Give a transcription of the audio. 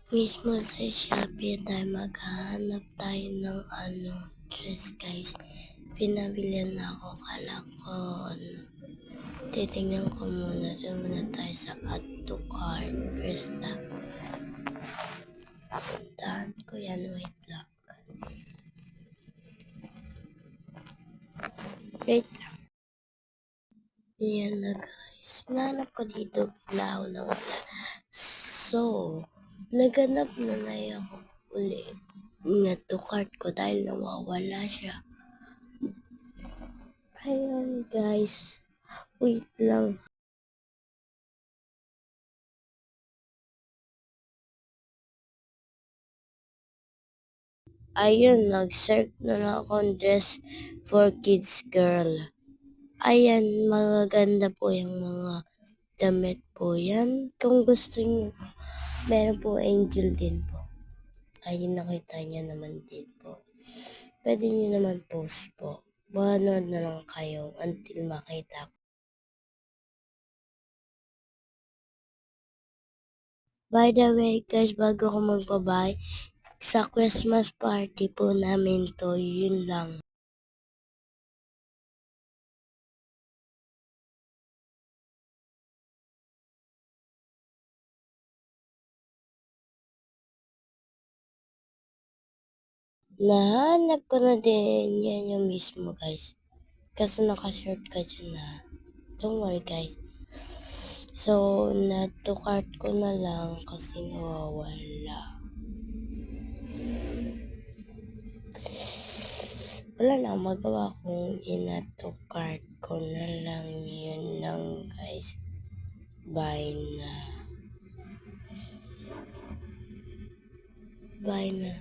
Mismo sa Shopee tayo maghahanap tayo ng dress guys. Pinabilihan na ako, kala ko titingnan ko muna. Doon muna tayo sa add to cart. First na. Puntahan ko yan, wait lang. Wait lang. Yan na guys. Hinanap ko dito, bigla ako nawala. So, naganap na ako ulit. Add to cart ko dahil nawawala siya. Ayun guys. Wait lang. Ayun, nag-search na lang akong dress for kids girl. Ayan, magaganda po yung mga damit po yan. Kung gusto nyo, meron po angel din po. Ayun, nakita niya naman din po. Pwede nyo naman post po. Manood na lang kayo until makita ko. By the way guys, bago ko magbabay, sa Christmas party po namin to, yun lang. Nahanap ko na din yan yung mismo guys. Kasi naka-short ka dyan na. Don't worry guys. So, na-to cart ko na lang kasi nawawala. Wala na magawa kung ina-to cart ko na lang. Yun lang guys. Bye na. Bye na.